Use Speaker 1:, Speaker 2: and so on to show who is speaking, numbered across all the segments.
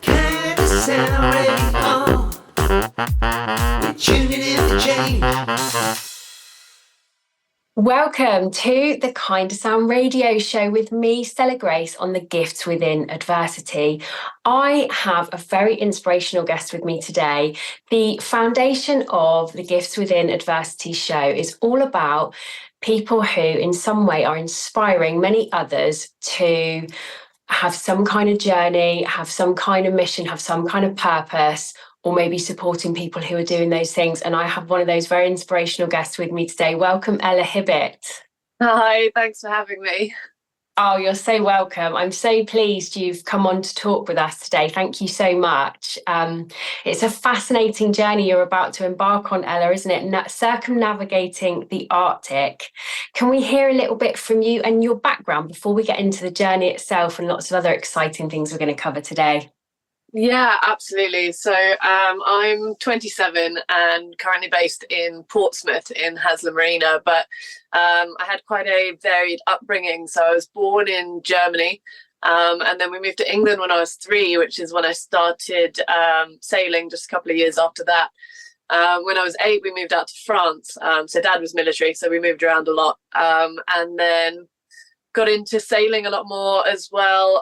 Speaker 1: KindaSound Radio. We're tuning in for change.
Speaker 2: Welcome to the KindaSound radio show with me, Stella Grace, on the gifts within adversity. I have a very inspirational guest with me today. The foundation of the Gifts Within Adversity show is all about people who in some way are inspiring many others to have some kind of journey, have some kind of mission, have some kind of purpose, or maybe supporting people who are doing those things. And I have one of those very inspirational guests with me today. Welcome, Ella Hibbert.
Speaker 3: Hi, thanks for having me.
Speaker 2: Oh, you're so welcome. I'm so pleased you've come on to talk with us today. Thank you so much. It's a fascinating journey you're about to embark on, Ella, isn't it? Circumnavigating the Arctic. Can we hear a little bit from you and your background before we get into the journey itself and lots of other exciting things we're going to cover today?
Speaker 3: Yeah, absolutely. So I'm 27 and currently based in Portsmouth in Haslam Marina, but I had quite a varied upbringing. So I was born in Germany, and then we moved to England when I was 3, which is when I started sailing just a couple of years after that. When I was 8, we moved out to France. So Dad was military, so we moved around a lot. And then got into sailing a lot more as well,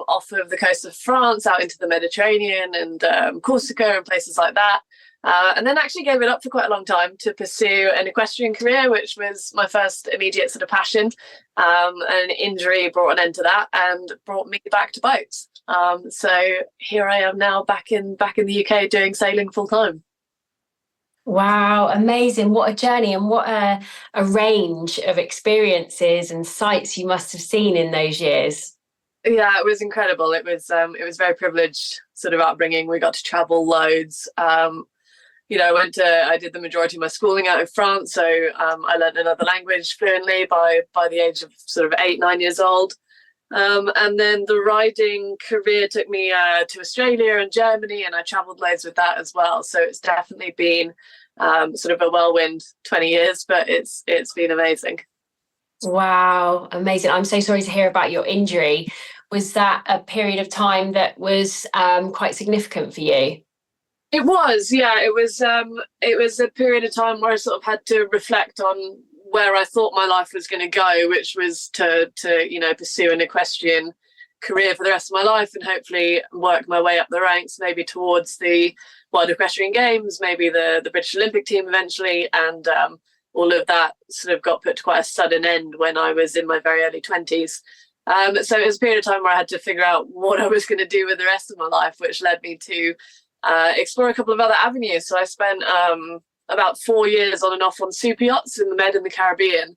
Speaker 3: off of the coast of France, out into the Mediterranean and Corsica and places like that. And then actually gave it up for quite a long time to pursue an equestrian career, which was my first immediate sort of passion. An injury brought an end to that and brought me back to boats. So here I am now back in the UK doing sailing full time.
Speaker 2: Wow, amazing. What a journey and what a range of experiences and sights you must have seen in those years.
Speaker 3: Yeah, it was incredible. It was very privileged sort of upbringing. We got to travel loads. I did the majority of my schooling out in France, so I learned another language fluently by the age of sort of 8, 9 years old. And then the riding career took me to Australia and Germany, and I travelled loads with that as well. So it's definitely been sort of a whirlwind 20 years, but it's been amazing.
Speaker 2: Wow, amazing. I'm so sorry to hear about your injury. Was that a period of time that was quite significant for you?
Speaker 3: It was, yeah. It was a period of time where I sort of had to reflect on where I thought my life was going to go, which was to pursue an equestrian career for the rest of my life and hopefully work my way up the ranks, maybe towards the World Equestrian Games, maybe the British Olympic team eventually. And all of that sort of got put to quite a sudden end when I was in my very early 20s. So it was a period of time where I had to figure out what I was going to do with the rest of my life, which led me to explore a couple of other avenues. So I spent about 4 years on and off on super yachts in the Med and the Caribbean,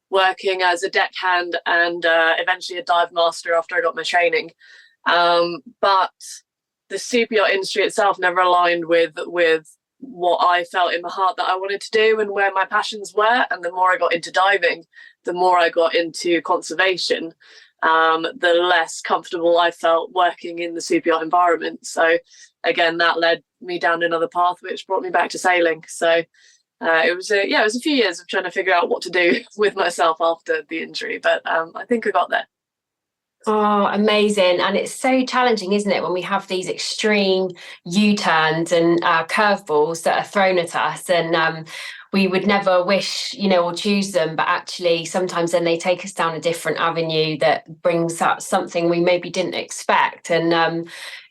Speaker 3: working as a deckhand and eventually a dive master after I got my training. But the super yacht industry itself never aligned with what I felt in my heart that I wanted to do and where my passions were. And the more I got into diving, the more I got into conservation, the less comfortable I felt working in the super yacht environment. So again, that led me down another path, which brought me back to sailing. So it was a few years of trying to figure out what to do with myself after the injury, but I think I got there.
Speaker 2: Oh, amazing. And it's so challenging, isn't it, when we have these extreme U-turns and curveballs that are thrown at us, and we would never wish, or choose them, but actually sometimes then they take us down a different avenue that brings up something we maybe didn't expect. And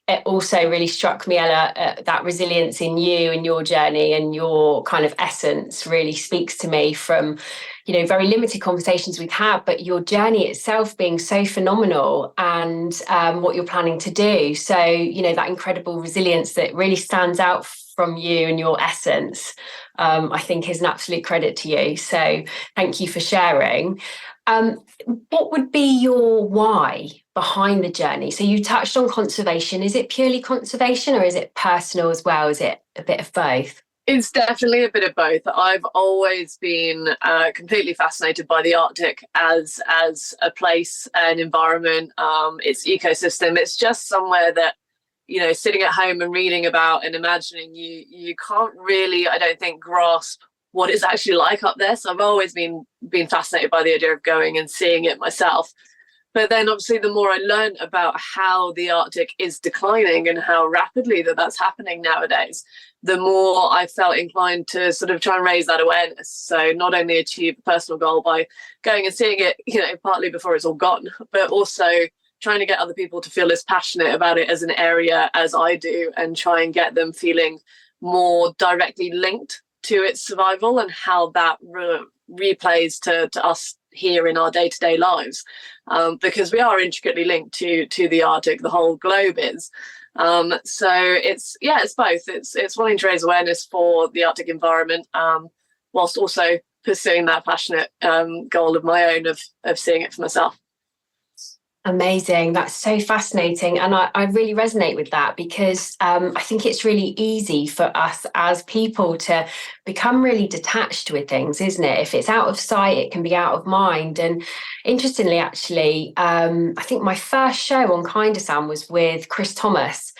Speaker 2: it also really struck me, Ella, that resilience in you and your journey and your kind of essence really speaks to me from, very limited conversations we've had, but your journey itself being so phenomenal and what you're planning to do. So, that incredible resilience that really stands out from you and your essence, I think is an absolute credit to you. So thank you for sharing. What would be your why behind the journey? So you touched on conservation. Is it purely conservation or is it personal as well? Is it a bit of both?
Speaker 3: It's definitely a bit of both. I've always been completely fascinated by the Arctic as a place, an environment, its ecosystem. It's just somewhere that, sitting at home and reading about and imagining, you can't really, I don't think, grasp what it's actually like up there. So I've always been fascinated by the idea of going and seeing it myself. But then obviously the more I learned about how the Arctic is declining and how rapidly that's happening nowadays, the more I felt inclined to sort of try and raise that awareness. So not only achieve a personal goal by going and seeing it, partly before it's all gone, but also trying to get other people to feel as passionate about it as an area as I do, and try and get them feeling more directly linked to its survival and how that replays to us here in our day-to-day lives, because we are intricately linked to the Arctic. The whole globe is. So it's both. It's wanting to raise awareness for the Arctic environment, whilst also pursuing that passionate goal of my own of seeing it for myself.
Speaker 2: Amazing. That's so fascinating. And I really resonate with that, because I think it's really easy for us as people to become really detached with things, isn't it? If it's out of sight, it can be out of mind. And interestingly, actually, I think my first show on KindaSound was with Chris Thomas,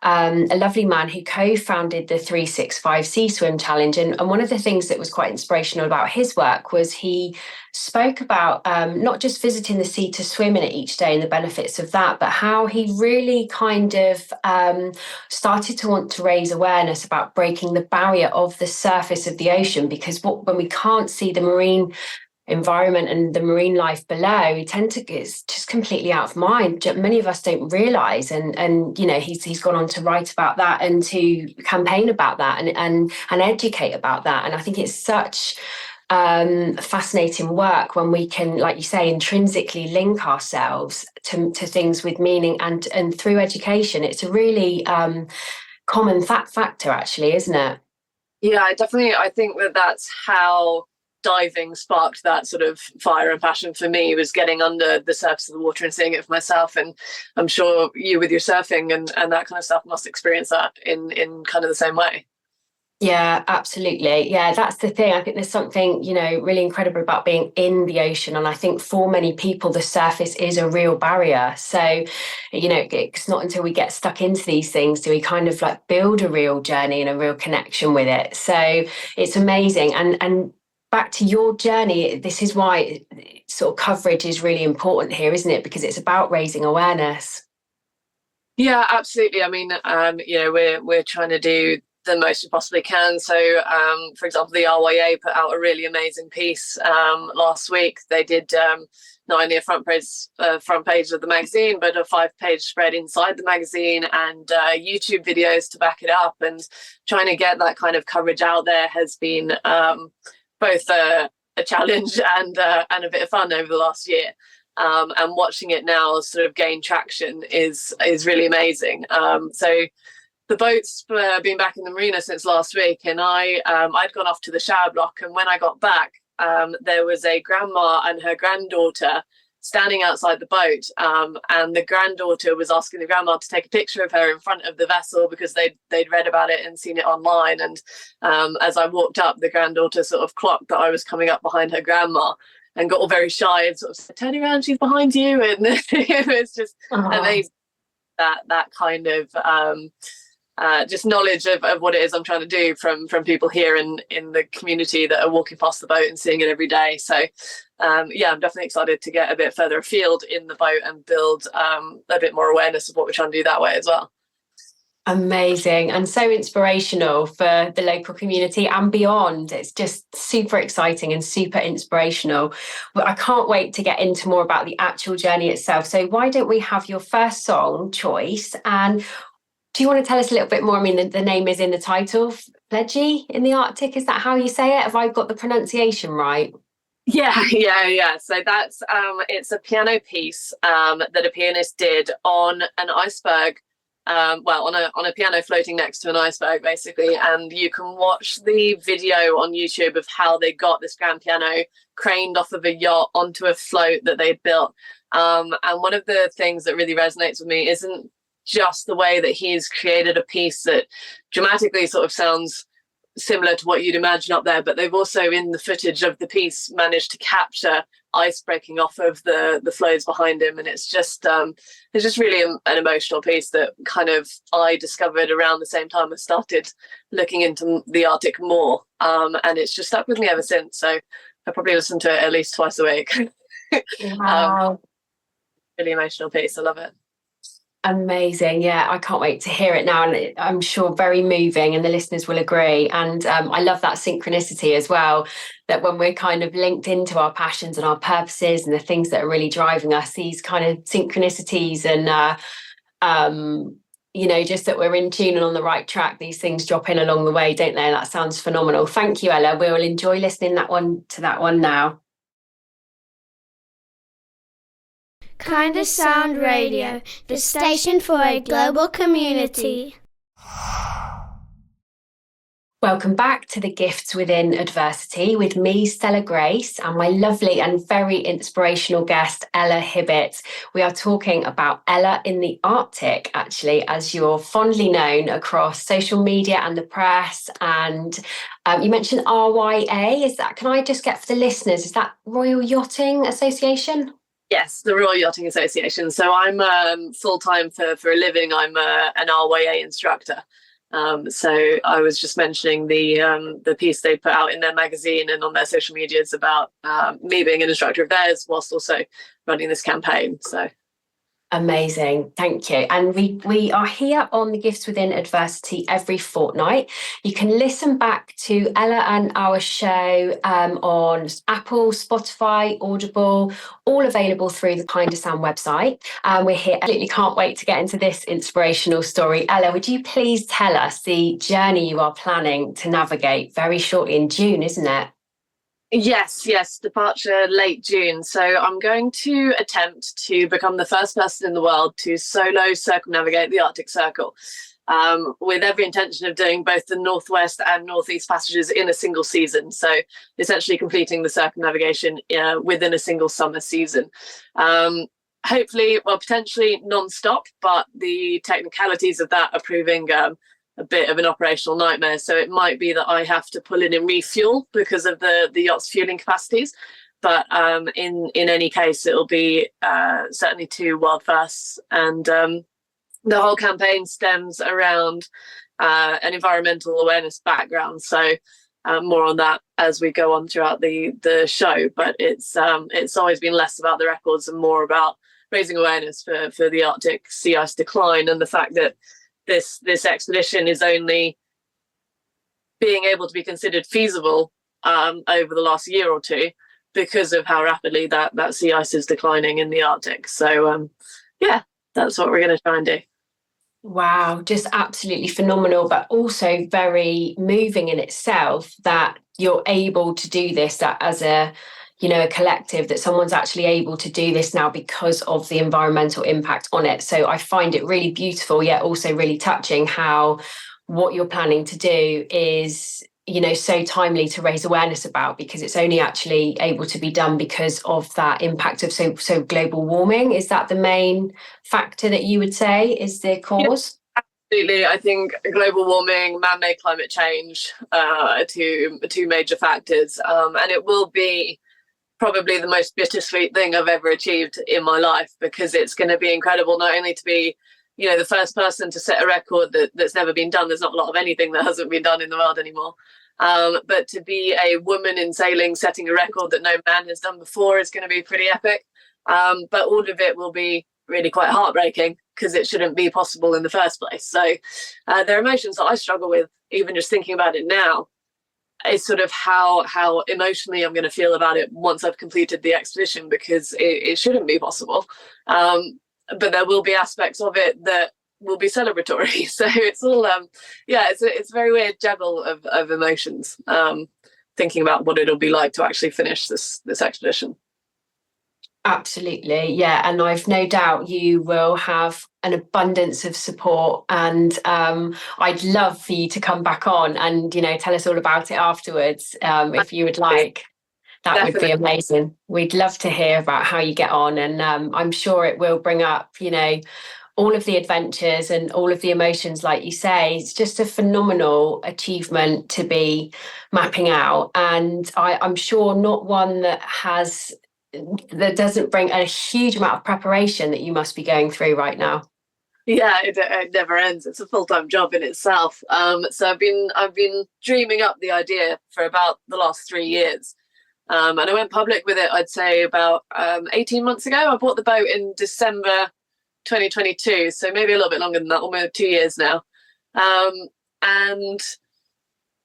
Speaker 2: a lovely man who co-founded the 365 Sea Swim Challenge. And one of the things that was quite inspirational about his work was he spoke about not just visiting the sea to swim in it each day and the benefits of that, but how he really kind of started to want to raise awareness about breaking the barrier of the surface of the ocean, because when we can't see the marine environment and the marine life below, we tend to it's just completely out of mind. Many of us don't realize, and he's gone on to write about that and to campaign about that and educate about that. And I think it's such fascinating work when we can, like you say, intrinsically link ourselves to things with meaning, and through education. It's a really common factor, actually, isn't it?
Speaker 3: Yeah, I think that's how diving sparked that sort of fire and passion for me, was getting under the surface of the water and seeing it for myself. And I'm sure you, with your surfing and that kind of stuff, must experience that in kind of the same way.
Speaker 2: Yeah, absolutely. Yeah, that's the thing. I think there's something, really incredible about being in the ocean. And I think for many people, the surface is a real barrier. So, it's not until we get stuck into these things do we kind of like build a real journey and a real connection with it. So it's amazing. And back to your journey, this is why sort of coverage is really important here, isn't it? Because it's about raising awareness.
Speaker 3: Yeah, absolutely. I mean, we're trying to do the most we possibly can. So, for example, the RYA put out a really amazing piece last week. They did not only a front page of the magazine, but a 5-page spread inside the magazine, and YouTube videos to back it up. And trying to get that kind of coverage out there has been both a challenge and a bit of fun over the last year. And watching it now sort of gain traction is really amazing. So the boat's been back in the marina since last week, and I'd gone off to the shower block, and when I got back, there was a grandma and her granddaughter standing outside the boat, and the granddaughter was asking the grandma to take a picture of her in front of the vessel because they'd read about it and seen it online. And as I walked up, the granddaughter sort of clocked that I was coming up behind her grandma and got all very shy and sort of said, "Turn around, she's behind you." And it was just amazing, that kind of just knowledge of what it is I'm trying to do from people here in the community that are walking past the boat and seeing it every day. So I'm definitely excited to get a bit further afield in the boat and build a bit more awareness of what we're trying to do that way as well.
Speaker 2: Amazing, and so inspirational for the local community and beyond. It's just super exciting and super inspirational. But I can't wait to get into more about the actual journey itself. So why don't we have your first song choice? And do you want to tell us a little bit more? I mean, the name is in the title, Pledgy in the Arctic. Is that how you say it? Have I got the pronunciation right?
Speaker 3: Yeah. So that's it's a piano piece that a pianist did on an iceberg. On a piano floating next to an iceberg, basically. And you can watch the video on YouTube of how they got this grand piano craned off of a yacht onto a float that they'd built. And one of the things that really resonates with me isn't just the way that he's created a piece that dramatically sort of sounds similar to what you'd imagine up there, but they've also, in the footage of the piece, managed to capture ice breaking off of the floes behind him. And it's just really an emotional piece that kind of I discovered around the same time I started looking into the Arctic more, and it's just stuck with me ever since. So I probably listen to it at least twice a week.
Speaker 2: Wow.
Speaker 3: really emotional piece. I love it.
Speaker 2: Amazing. Yeah, I can't wait to hear it now. And I'm sure very moving, and the listeners will agree. And I love that synchronicity as well, that when we're kind of linked into our passions and our purposes and the things that are really driving us, these kind of synchronicities and, just that we're in tune and on the right track, these things drop in along the way, don't they? That sounds phenomenal. Thank you, Ella. We'll enjoy listening to that one now.
Speaker 4: KindaSound Radio, the station for a global community.
Speaker 2: Welcome back to the Gifts Within Adversity with me, Stella Grace, and my lovely and very inspirational guest, Ella Hibbert. We are talking about Ella in the Arctic, actually, as you're fondly known across social media and the press. And you mentioned RYA. Can I just get for the listeners, is that Royal Yachting Association?
Speaker 3: Yes, the Royal Yachting Association. So I'm full-time for a living. I'm an RYA instructor. So I was just mentioning the piece they put out in their magazine and on their social medias about me being an instructor of theirs whilst also running this campaign. So
Speaker 2: amazing, thank you. And we are here on the Gifts Within Adversity every fortnight. You can listen back to Ella and our show on Apple, Spotify, Audible, all available through the KindaSound website. We're here, absolutely can't wait to get into this inspirational story. Ella, would you please tell us the journey you are planning to navigate very shortly in June, isn't it?
Speaker 3: Yes, departure late June. So I'm going to attempt to become the first person in the world to solo circumnavigate the Arctic Circle, with every intention of doing both the northwest and northeast passages in a single season. So essentially completing the circumnavigation within a single summer season. Hopefully, well, potentially non-stop, but the technicalities of that are proving a bit of an operational nightmare. So it might be that I have to pull in and refuel because of the yacht's fueling capacities. But in any case, it'll be certainly two world firsts. And the whole campaign stems around an environmental awareness background. So more on that as we go on throughout the show. But it's always been less about the records and more about raising awareness for the Arctic sea ice decline and the fact that this expedition is only being able to be considered feasible over the last year or two because of how rapidly that sea ice is declining in the Arctic. So that's what we're going to try and do.
Speaker 2: Wow, just absolutely phenomenal, but also very moving in itself that you're able to do this, that as a collective, that someone's actually able to do this now because of the environmental impact on it. So I find it really beautiful, yet also really touching how what you're planning to do is, so timely to raise awareness about, because it's only actually able to be done because of that impact of so global warming. Is that the main factor that you would say is the cause?
Speaker 3: Yeah. Absolutely. I think global warming, man-made climate change are two major factors. And it will be probably the most bittersweet thing I've ever achieved in my life, because it's going to be incredible not only to be, the first person to set a record that's never been done. There's not a lot of anything that hasn't been done in the world anymore. But to be a woman in sailing setting a record that no man has done before is going to be pretty epic. But all of it will be really quite heartbreaking because it shouldn't be possible in the first place. So there are emotions that I struggle with, even just thinking about it now. Is sort of how emotionally I'm going to feel about it once I've completed the expedition, because it shouldn't be possible. But there will be aspects of it that will be celebratory. So it's all it's a very weird juggle of emotions, thinking about what it'll be like to actually finish this expedition.
Speaker 2: Absolutely, yeah, and I've no doubt you will have an abundance of support, and I'd love for you to come back on and tell us all about it afterwards, if you would like. That
Speaker 3: Definitely.
Speaker 2: Would be amazing. We'd love to hear about how you get on, and I'm sure it will bring up all of the adventures and all of the emotions, like you say. It's just a phenomenal achievement to be mapping out, and I'm sure not one that doesn't bring a huge amount of preparation that you must be going through right now.
Speaker 3: Yeah, it never ends. It's a full-time job in itself. So I've been dreaming up the idea for about the last 3 years. And I went public with it, I'd say about 18 months ago. I bought the boat in December 2022, so maybe a little bit longer than that, almost 2 years now. And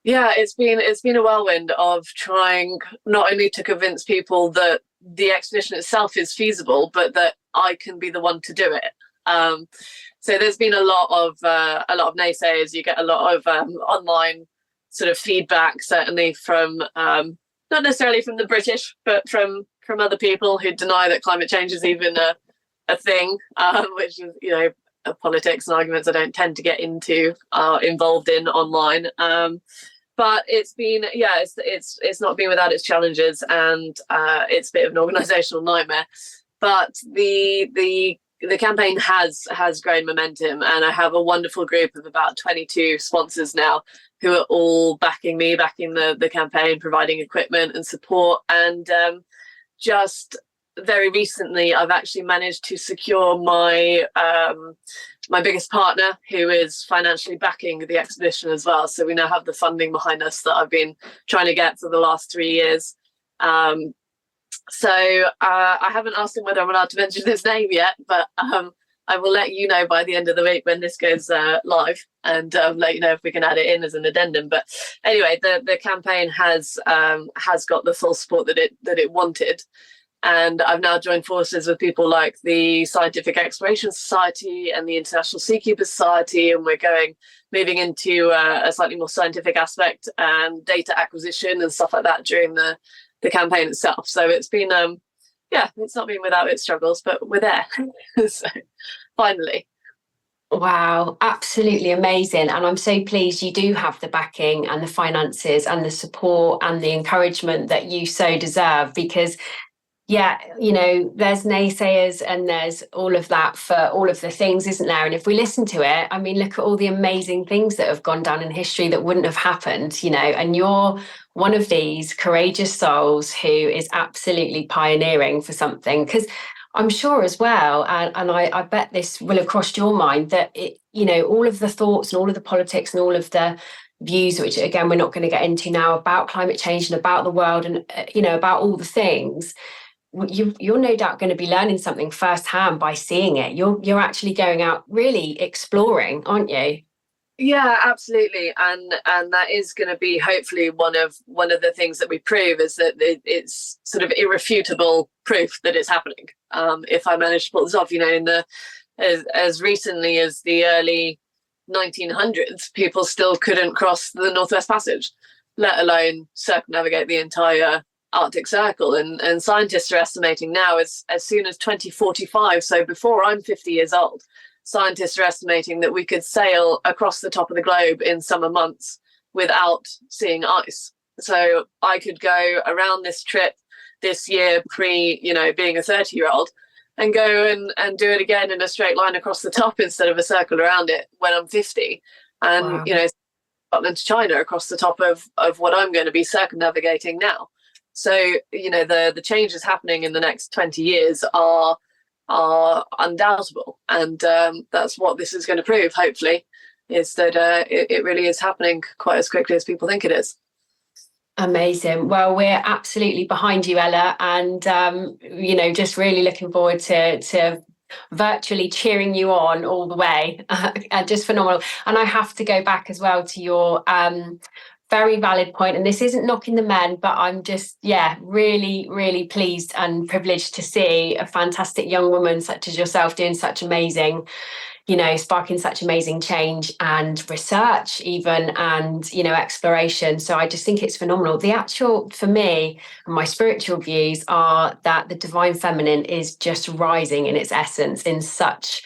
Speaker 3: yeah, it's been a whirlwind of trying not only to convince people that the expedition itself is feasible, but that I can be the one to do it. So there's been a lot of naysayers. You get a lot of online sort of feedback, certainly from not necessarily from the British, but from other people who deny that climate change is even a thing, which is, you know, politics and arguments I don't tend to get into, involved in online. But it's been, yeah, it's not been without its challenges, and it's a bit of an organisational nightmare. But the campaign has grown momentum, and I have a wonderful group of about 22 sponsors now who are all backing me, backing the campaign, providing equipment and support. And just very recently, I've actually managed to secure my my biggest partner, who is financially backing the expedition as well. So we now have the funding behind us that I've been trying to get for the last 3 years. So I haven't asked him whether I'm allowed to mention his name yet, but I will let you know by the end of the week when this goes live, and let you know if we can add it in as an addendum. But anyway, the campaign has got the full support that it wanted. And I've now joined forces with people like the Scientific Exploration Society and the International Seakeeper Society, and we're moving into a slightly more scientific aspect and data acquisition and stuff like that during the campaign itself. So it's been, it's not been without its struggles, but we're there. So finally.
Speaker 2: Wow, absolutely amazing. And I'm so pleased you do have the backing and the finances and the support and the encouragement that you so deserve, because yeah, you know, there's naysayers and there's all of that for all of the things, isn't there? And if we listen to it, I mean, look at all the amazing things that have gone down in history that wouldn't have happened, you know, and you're one of these courageous souls who is absolutely pioneering for something. Because I'm sure as well, and I bet this will have crossed your mind, that it, you know, all of the thoughts and all of the politics and all of the views, which again we're not going to get into now, about climate change and about the world and you know, about all the things, you're no doubt going to be learning something firsthand by seeing it. You're actually going out really exploring, aren't you?
Speaker 3: Yeah, absolutely, and that is going to be hopefully one of the things that we prove, is that it's sort of irrefutable proof that it's happening. If I manage to pull this off, you know, in as recently as the early 1900s, people still couldn't cross the Northwest Passage, let alone circumnavigate the entire Arctic Circle, and scientists are estimating now as soon as 2045, so before I'm 50 years old, scientists are estimating that we could sail across the top of the globe in summer months without seeing ice. So I could go around this trip this year, you know, being a 30-year-old, and go and do it again in a straight line across the top instead of a circle around it when I'm 50. And wow. You know, Scotland to China across the top of what I'm going to be circumnavigating now. So, you know, the changes happening in the next 20 years are undoubtable. And that's what this is going to prove, hopefully, is that it really is happening quite as quickly as people think it is.
Speaker 2: Amazing. Well, we're absolutely behind you, Ella, and, you know, just really looking forward to virtually cheering you on all the way. And just phenomenal. And I have to go back as well to your very valid point, and this isn't knocking the men, but I'm just really, really pleased and privileged to see a fantastic young woman such as yourself doing such amazing, you know, sparking such amazing change and research even, and, you know, exploration. So I just think it's phenomenal. The actual, for me, and my spiritual views are that the divine feminine is just rising in its essence in such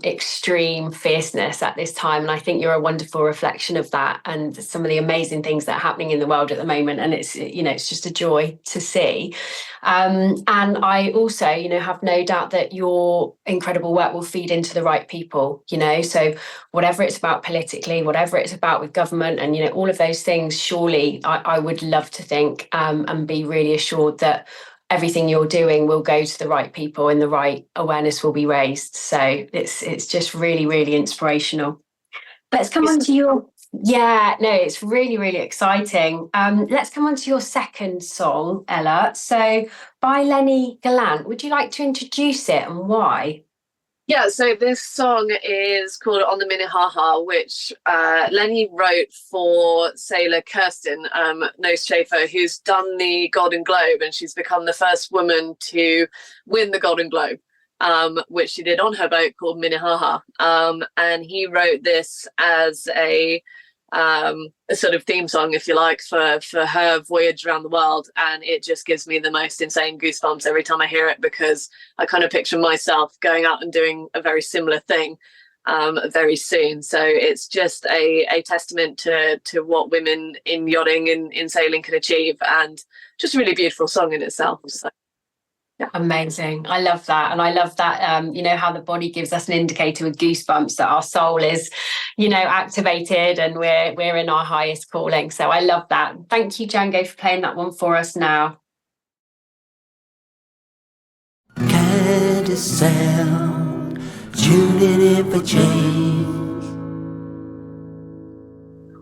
Speaker 2: extreme fierceness at this time, and I think you're a wonderful reflection of that and some of the amazing things that are happening in the world at the moment, and it's, you know, it's just a joy to see. And I also, you know, have no doubt that your incredible work will feed into the right people, you know, so whatever it's about politically, whatever it's about with government and, you know, all of those things, surely I would love to think and be really assured that everything you're doing will go to the right people and the right awareness will be raised. So it's just really, really inspirational. Let's come on to your Yeah, no, it's really, really exciting. Let's come on to your second song, Ella. So, by Lenny Gallant, would you like to introduce it and why?
Speaker 3: Yeah, so this song is called On the Minnehaha, which Lenny wrote for sailor Kirsten Nose Schaefer, who's done the Golden Globe, and she's become the first woman to win the Golden Globe, which she did on her boat called Minnehaha. And he wrote this as a sort of theme song, if you like, for her voyage around the world, and it just gives me the most insane goosebumps every time I hear it, because I kind of picture myself going out and doing a very similar thing very soon. So it's just a testament to what women in yachting and in sailing can achieve, and just a really beautiful song in itself. So yeah.
Speaker 2: Amazing. I love that. And I love that, how the body gives us an indicator with goosebumps that our soul is, activated and we're in our highest calling. So I love that. Thank you, Django, for playing that one for us now.
Speaker 1: KindaSound, tuning in for change.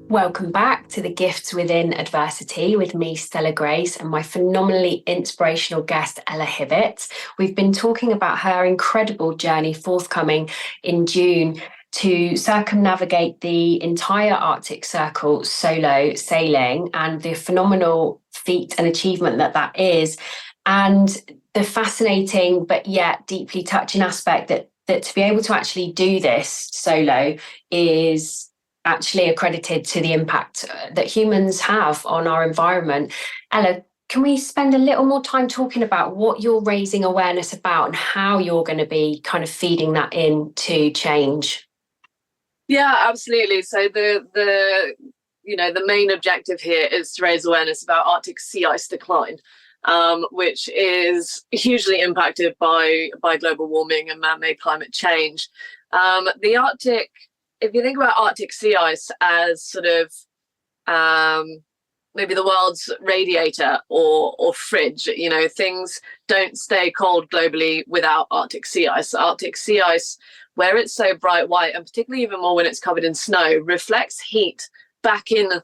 Speaker 2: Welcome back to the Gifts Within Adversity with me, Stella Grace, and my phenomenally inspirational guest, Ella Hibbert. We've been talking about her incredible journey forthcoming in June to circumnavigate the entire Arctic Circle solo sailing, and the phenomenal feat and achievement that is, and the fascinating but yet deeply touching aspect that to be able to actually do this solo is actually accredited to the impact that humans have on our environment. Ella, can we spend a little more time talking about what you're raising awareness about and how you're going to be kind of feeding that into change?
Speaker 3: Yeah, absolutely. So the main objective here is to raise awareness about Arctic sea ice decline, which is hugely impacted by global warming and man-made climate change. The Arctic, if you think about Arctic sea ice as sort of maybe the world's radiator or fridge, things don't stay cold globally without Arctic sea ice. Arctic sea ice, where it's so bright white, and particularly even more when it's covered in snow, reflects heat back into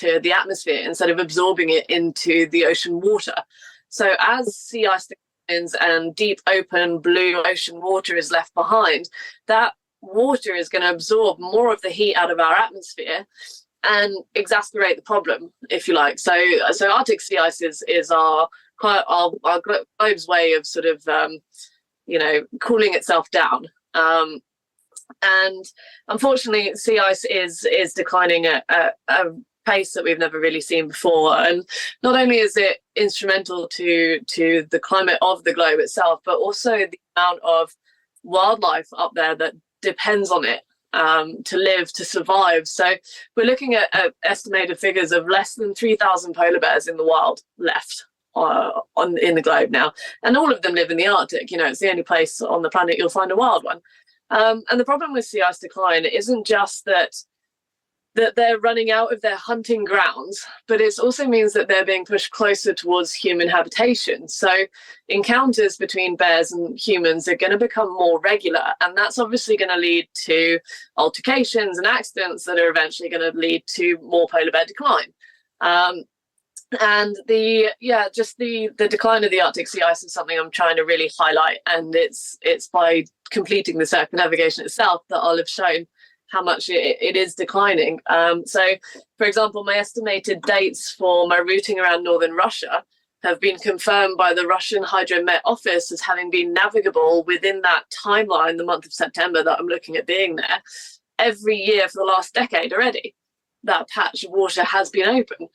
Speaker 3: the atmosphere instead of absorbing it into the ocean water. So as sea ice declines and deep open blue ocean water is left behind, that water is going to absorb more of the heat out of our atmosphere and exacerbate the problem, if you like. So Arctic sea ice is our globe's way of sort of cooling itself down. And unfortunately, sea ice is declining at a pace that we've never really seen before. And not only is it instrumental to the climate of the globe itself, but also the amount of wildlife up there that depends on it to live, to survive. So we're looking at estimated figures of less than 3,000 polar bears in the wild left in the globe now. And all of them live in the Arctic. It's the only place on the planet you'll find a wild one. And the problem with sea ice decline isn't just that they're running out of their hunting grounds, but it also means that they're being pushed closer towards human habitation. So encounters between bears and humans are going to become more regular, and that's obviously going to lead to altercations and accidents that are eventually going to lead to more polar bear decline. And the decline of the Arctic sea ice is something I'm trying to really highlight, and it's by completing the circumnavigation itself that I'll have shown how much it is declining. So, for example, my estimated dates for my routing around northern Russia have been confirmed by the Russian Hydromet Office as having been navigable within that timeline, the month of September that I'm looking at being there, every year for the last decade already. That patch of water has been open,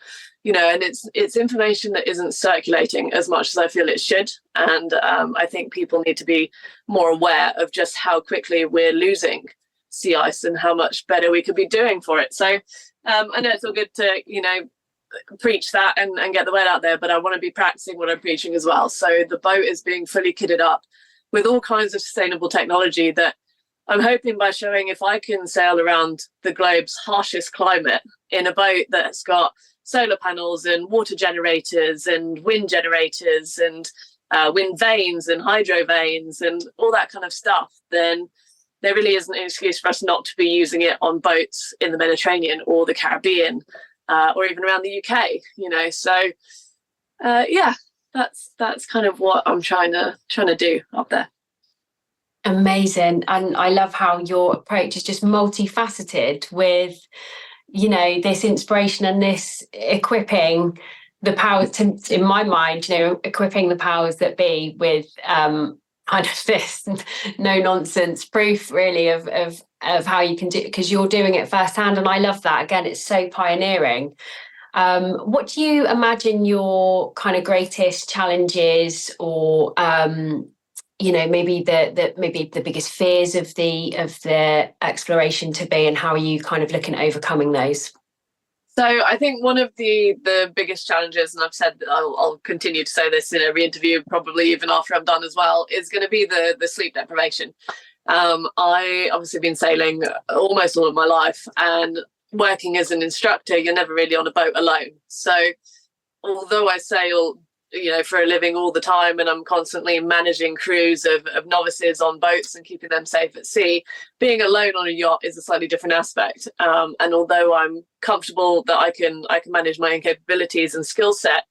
Speaker 3: and it's information that isn't circulating as much as I feel it should. And I think people need to be more aware of just how quickly we're losing sea ice and how much better we could be doing for it. So I know it's all good to, preach that and get the word out there, but I want to be practicing what I'm preaching as well. So the boat is being fully kitted up with all kinds of sustainable technology that I'm hoping, by showing if I can sail around the globe's harshest climate in a boat that's got solar panels and water generators and wind generators and wind vanes and hydro vanes and all that kind of stuff, then there really isn't an excuse for us not to be using it on boats in the Mediterranean or the Caribbean, or even around the UK, so yeah, that's kind of what I'm trying to do up there.
Speaker 2: Amazing. And I love how your approach is just multifaceted with, this inspiration and this equipping the powers to, in my mind, equipping the powers that be with kind of this no nonsense proof really of how you can do it, because you're doing it firsthand. And I love that. Again, it's so pioneering. What do you imagine your kind of greatest challenges, or maybe the biggest fears of the exploration to be, and how are you kind of looking at overcoming those?
Speaker 3: So I think one of the biggest challenges, and I've said that I'll continue to say this in every interview, probably even after I'm done as well, is going to be the sleep deprivation. I obviously been sailing almost all of my life, and working as an instructor, you're never really on a boat alone. So although I sail for a living all the time, and I'm constantly managing crews of novices on boats and keeping them safe at sea, being alone on a yacht is a slightly different aspect. And although I'm comfortable that I can manage my own capabilities and skill set,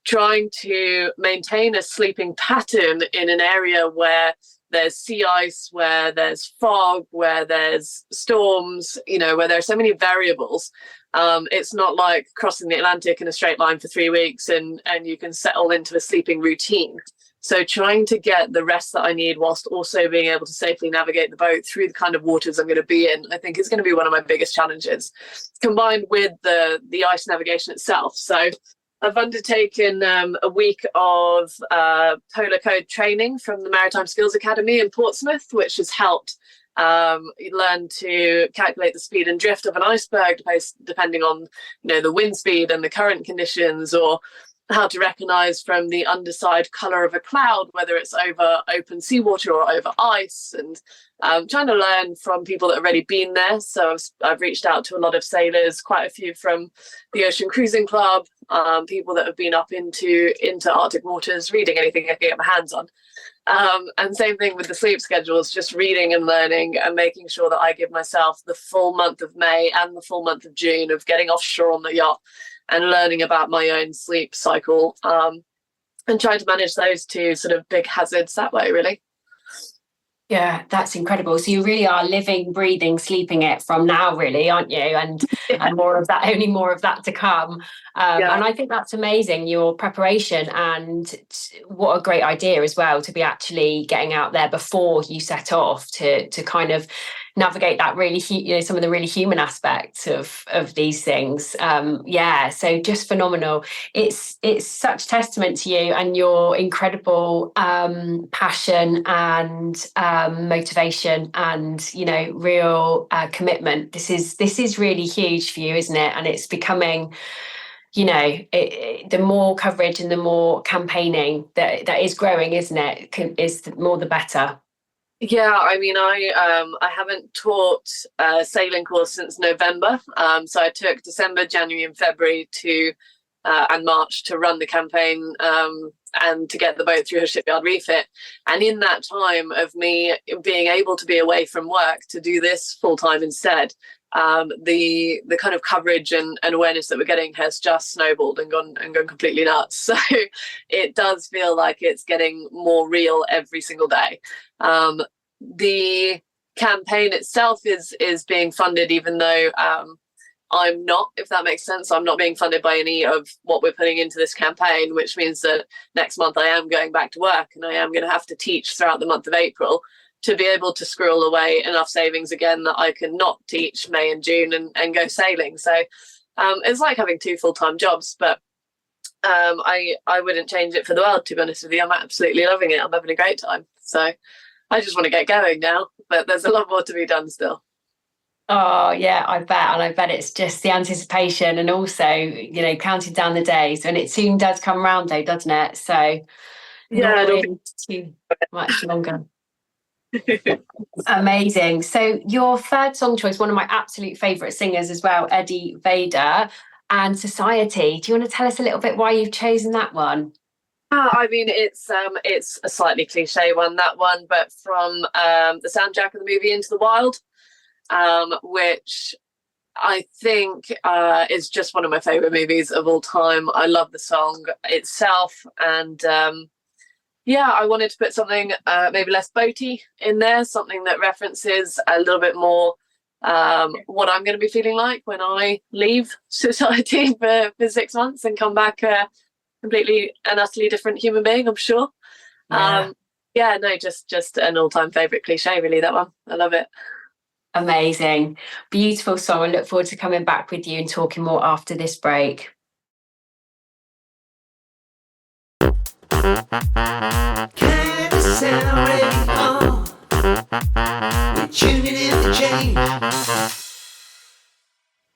Speaker 3: trying to maintain a sleeping pattern in an area where there's sea ice, where there's fog, where there's storms, where there are so many variables. It's not like crossing the Atlantic in a straight line for 3 weeks and you can settle into a sleeping routine. So trying to get the rest that I need whilst also being able to safely navigate the boat through the kind of waters I'm going to be in, I think is going to be one of my biggest challenges, combined with the ice navigation itself. So I've undertaken a week of polar code training from the Maritime Skills Academy in Portsmouth, which has helped learn to calculate the speed and drift of an iceberg depending on the wind speed and the current conditions, or how to recognize from the underside color of a cloud whether it's over open seawater or over ice, and trying to learn from people that have already been there. So I've reached out to a lot of sailors, quite a few from the Ocean Cruising Club, people that have been up into Arctic waters, reading anything I can get my hands on. And same thing with the sleep schedules, just reading and learning and making sure that I give myself the full month of May and the full month of June of getting offshore on the yacht and learning about my own sleep cycle, and trying to manage those two sort of big hazards that way, really.
Speaker 2: Yeah, that's incredible. So you really are living, breathing, sleeping it from now, really, aren't you? And more of that, only more of that to come. And I think that's amazing, your preparation, and what a great idea as well to be actually getting out there before you set off to kind of navigate that really, some of the really human aspects of these things. So just phenomenal. It's such testament to you and your incredible passion and motivation and real commitment. This is really huge for you, isn't it? And it's becoming, the more coverage and the more campaigning that is growing, isn't it? Is the more the better.
Speaker 3: Yeah, I mean, I haven't taught a sailing course since November. So I took December, January and February and March to run the campaign and to get the boat through her shipyard refit. And in that time of me being able to be away from work to do this full time instead, the kind of coverage and awareness that we're getting has just snowballed and gone completely nuts. So it does feel like it's getting more real every single day. The campaign itself is being funded, even though I'm not, if that makes sense. I'm not being funded by any of what we're putting into this campaign, which means that next month I am going back to work and I am going to have to teach throughout the month of April to be able to squirrel away enough savings again that I can not teach May and June and go sailing. So it's like having 2 full-time jobs, but I wouldn't change it for the world, to be honest with you. I'm absolutely loving it. I'm having a great time. So I just want to get going now, but there's a lot more to be done still.
Speaker 2: Oh yeah, I bet. And I bet it's just the anticipation and also, counting down the days, and it soon does come around though, doesn't it? So
Speaker 3: yeah,
Speaker 2: not really too much longer. Amazing. So your third song choice, one of my absolute favourite singers as well, Eddie Vedder, and Society. Do you want to tell us a little bit why you've chosen that one?
Speaker 3: I mean, it's a slightly cliche one, that one, but from the soundtrack of the movie Into the Wild, which I think is just one of my favorite movies of all time. I love the song itself, and I wanted to put something maybe less boaty in there, something that references a little bit more what I'm going to be feeling like when I leave society for 6 months and come back completely and utterly different human being, I'm sure. Just an all-time favorite cliche, really, that one. I love it.
Speaker 2: Amazing. Beautiful song. I look forward to coming back with you and talking more after this break.
Speaker 1: KindaSound Radio. We're tuning in for change.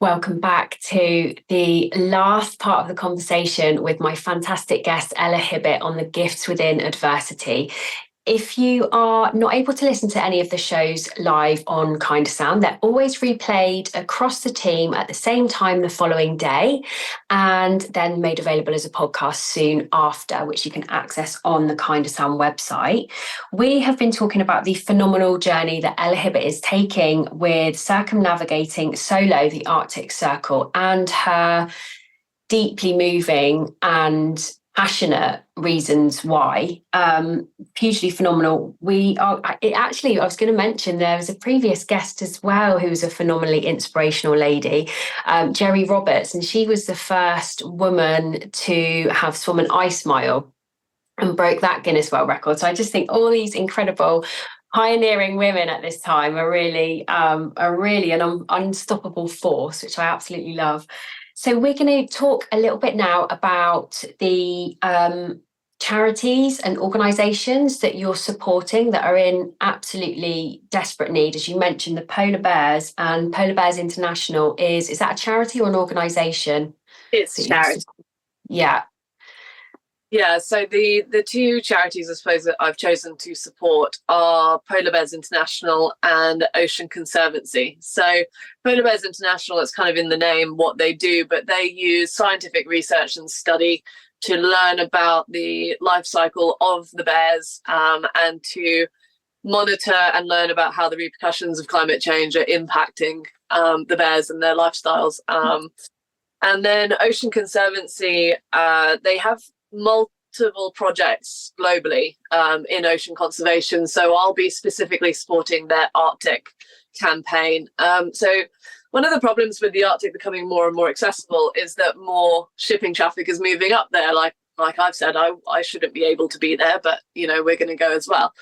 Speaker 2: Welcome back to the last part of the conversation with my fantastic guest, Ella Hibbert, on the gifts within adversity. If you are not able to listen to any of the shows live on KindaSound, they're always replayed across the team at the same time the following day, and then made available as a podcast soon after, which you can access on the KindaSound website. We have been talking about the phenomenal journey that Ella Hibbert is taking with circumnavigating solo the Arctic Circle, and her deeply moving and passionate reasons why. Hugely phenomenal. I was going to mention there was a previous guest as well who was a phenomenally inspirational lady, Jerry Roberts, and she was the first woman to have swum an ice mile and broke that Guinness World Record. So I just think all these incredible pioneering women at this time are really an unstoppable force, which I absolutely love. So we're going to talk a little bit now about the charities and organisations that you're supporting that are in absolutely desperate need. As you mentioned, the Polar Bears and Polar Bears International is that a charity or an organisation?
Speaker 3: It's a charity.
Speaker 2: Yeah.
Speaker 3: Yeah, so the two charities, I suppose, that I've chosen to support are Polar Bears International and Ocean Conservancy. So Polar Bears International, it's kind of in the name what they do, but they use scientific research and study to learn about the life cycle of the bears, and to monitor and learn about how the repercussions of climate change are impacting the bears and their lifestyles. And then Ocean Conservancy, they have multiple projects globally in ocean conservation. So I'll be specifically supporting their Arctic campaign. So one of the problems with the Arctic becoming more and more accessible is that more shipping traffic is moving up there. Like I've said, I shouldn't be able to be there, but we're going to go as well.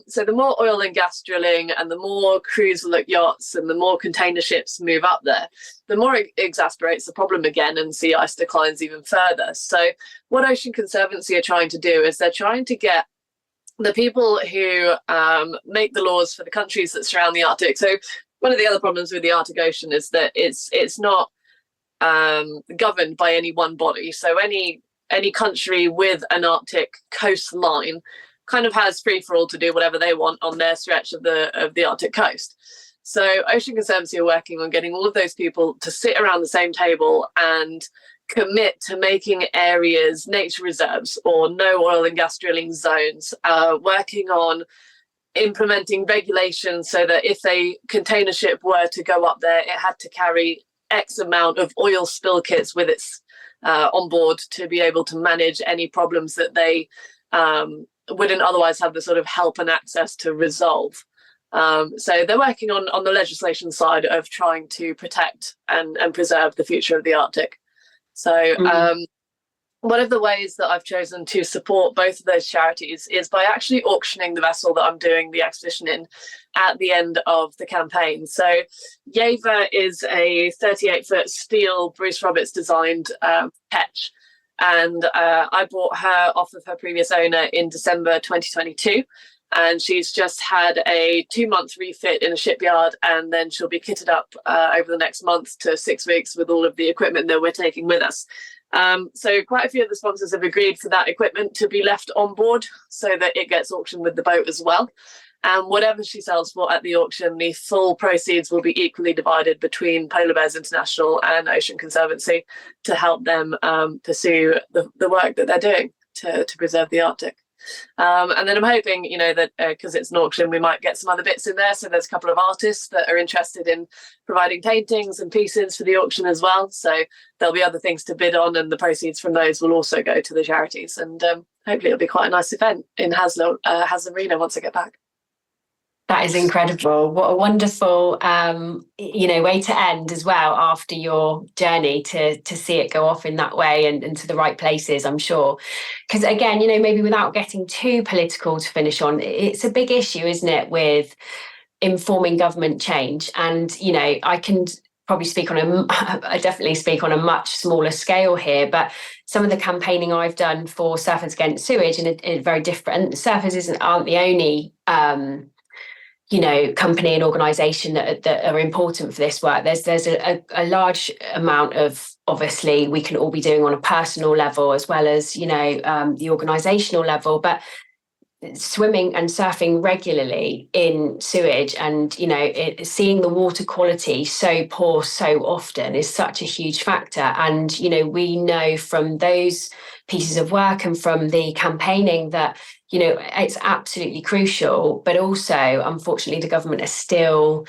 Speaker 3: So the more oil and gas drilling and the more cruise yachts and the more container ships move up there, the more it exasperates the problem again, and sea ice declines even further. So what Ocean Conservancy are trying to do is they're trying to get the people who make the laws for the countries that surround the Arctic. So one of the other problems with the Arctic Ocean is that it's not governed by any one body. So any country with an Arctic coastline kind of has free for all to do whatever they want on their stretch of the Arctic coast. So Ocean Conservancy are working on getting all of those people to sit around the same table and commit to making areas nature reserves or no oil and gas drilling zones, working on implementing regulations so that if a container ship were to go up there, it had to carry X amount of oil spill kits with its on board to be able to manage any problems that they wouldn't otherwise have the sort of help and access to resolve. So they're working on the legislation side of trying to protect and preserve the future of the Arctic. So one of the ways that I've chosen to support both of those charities is by actually auctioning the vessel that I'm doing the expedition in at the end of the campaign. So Yeva is a 38-foot steel Bruce Roberts designed ketch. And I bought her off of her previous owner in December 2022. And she's just had a 2-month refit in a shipyard, and then she'll be kitted up over the next month to 6 weeks with all of the equipment that we're taking with us. So quite a few of the sponsors have agreed for that equipment to be left on board so that it gets auctioned with the boat as well. And whatever she sells for at the auction, the full proceeds will be equally divided between Polar Bears International and Ocean Conservancy to help them pursue the work that they're doing. to preserve the Arctic. And then I'm hoping, that because it's an auction, we might get some other bits in there. So there's a couple of artists that are interested in providing paintings and pieces for the auction as well. So there'll be other things to bid on, and the proceeds from those will also go to the charities. And hopefully it'll be quite a nice event in Hasle Arena once I get back.
Speaker 2: That is incredible. What a wonderful, way to end as well after your journey to see it go off in that way and to the right places, I'm sure. Because again, maybe without getting too political to finish on, it's a big issue, isn't it, with informing government change? And, I can probably I definitely speak on a much smaller scale here, but some of the campaigning I've done for Surfers Against Sewage and very different. Surfers aren't the only company and organisation that are important for this work. There's a large amount of, obviously, we can all be doing on a personal level as well as, the organisational level, but swimming and surfing regularly in sewage and, seeing the water quality so poor so often is such a huge factor. And, we know from those pieces of work and from the campaigning that, it's absolutely crucial, but also, unfortunately, the government is still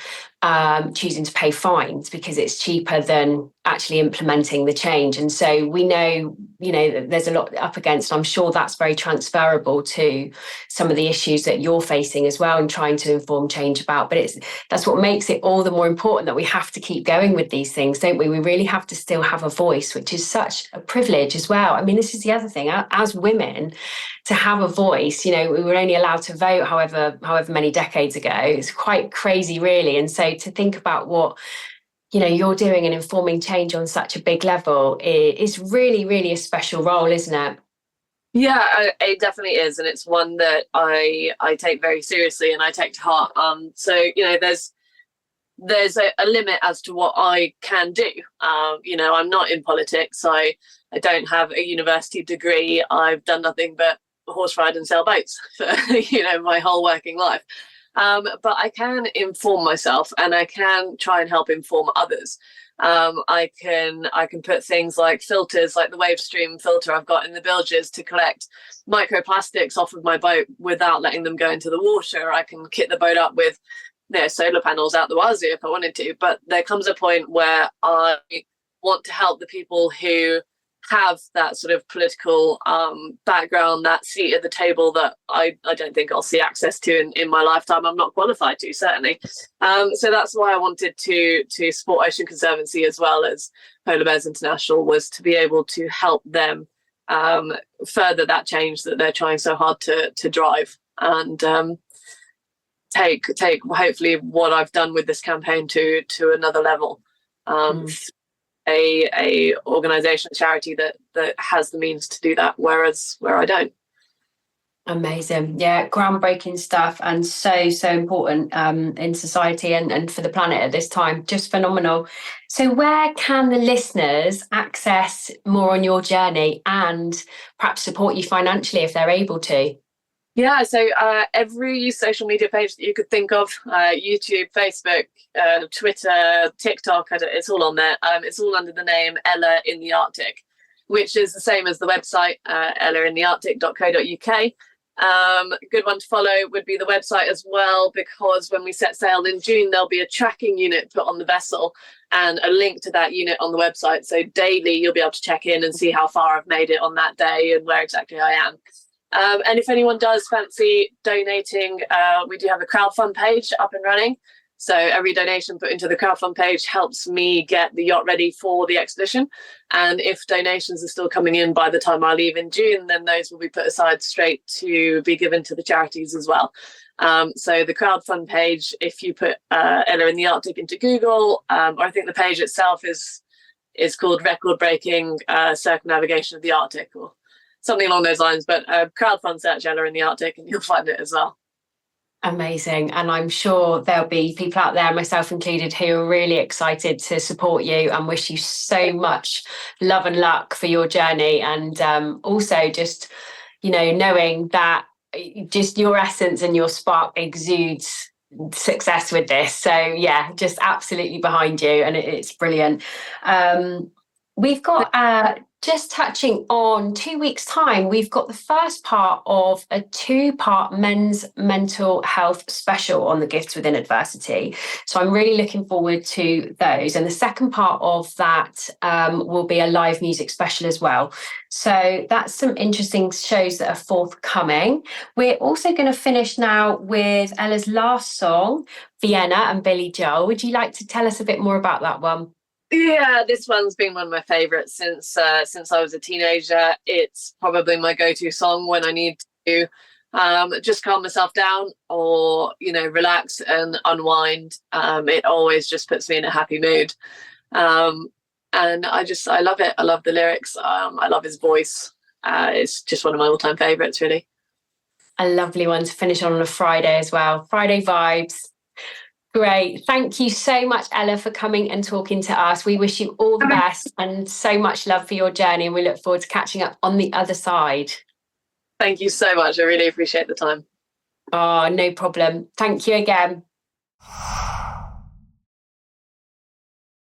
Speaker 2: choosing to pay fines because it's cheaper than actually implementing the change. And so we know, there's a lot up against. I'm sure that's very transferable to some of the issues that you're facing as well and trying to inform change about. But that's what makes it all the more important that we have to keep going with these things, don't we? We really have to still have a voice, which is such a privilege as well. I mean, this is the other thing, as women, to have a voice. We were only allowed to vote however many decades ago. It's quite crazy, really. And so to think about what you're doing and informing change on such a big level is really, really a special role, isn't it?
Speaker 3: Yeah, it definitely is, and it's one that I take very seriously and I take to heart. So there's a limit as to what I can do. I'm not in politics. I don't have a university degree. I've done nothing but horse ride and sail boats for my whole working life. But I can inform myself, and I can try and help inform others. I can put things like filters, like the wave stream filter I've got in the bilges to collect microplastics off of my boat without letting them go into the water. I can kit the boat up with solar panels out the wazoo if I wanted to. But there comes a point where I want to help the people who have that sort of political background, that seat at the table that I don't think I'll see access to in my lifetime. I'm not qualified to, certainly. So that's why I wanted to support Ocean Conservancy as well as Polar Bears International, was to be able to help them further that change that they're trying so hard to drive, and take hopefully what I've done with this campaign to another level. A organisation, a charity that has the means to do that, where I don't.
Speaker 2: Amazing. Yeah, groundbreaking stuff, and so important in society and for the planet at this time. Just phenomenal. So where can the listeners access more on your journey and perhaps support you financially if they're able to?
Speaker 3: Yeah, so every social media page that you could think of, YouTube, Facebook, Twitter, TikTok, it's all on there. It's all under the name Ella in the Arctic, which is the same as the website, ellainthearctic.co.uk. Good one to follow would be the website as well, because when we set sail in June, there'll be a tracking unit put on the vessel and a link to that unit on the website. So daily, you'll be able to check in and see how far I've made it on that day and where exactly I am. And if anyone does fancy donating, we do have a crowdfund page up and running. So every donation put into the crowdfund page helps me get the yacht ready for the expedition. And if donations are still coming in by the time I leave in June, then those will be put aside straight to be given to the charities as well. So the crowdfund page, if you put Ella in the Arctic into Google, or I think the page itself is called Record Breaking Circumnavigation of the Arctic, or something along those lines, but crowdfund search Ella in the Arctic and you'll find it as well.
Speaker 2: Amazing. And I'm sure there'll be people out there, myself included, who are really excited to support you and wish you so much love and luck for your journey. And also just, knowing that just your essence and your spark exudes success with this. So yeah, just absolutely behind you. And it's brilliant. We've got just touching on 2 weeks' time, we've got the first part of a 2-part men's mental health special on the gifts within adversity. So I'm really looking forward to those. And the second part of that will be a live music special as well. So that's some interesting shows that are forthcoming. We're also going to finish now with Ella's last song, Vienna and Billy Joel. Would you like to tell us a bit more about that one?
Speaker 3: Yeah, this one's been one of my favourites since I was a teenager. It's probably my go-to song when I need to just calm myself down or, relax and unwind. It always just puts me in a happy mood. And I love it. I love the lyrics. I love his voice. It's just one of my all-time favourites, really.
Speaker 2: A lovely one to finish on a Friday as well. Friday vibes. Great. Thank you so much, Ella, for coming and talking to us. We wish you all the best and so much love for your journey. And we look forward to catching up on the other side.
Speaker 3: Thank you so much. I really appreciate the time.
Speaker 2: Oh, no problem. Thank you again.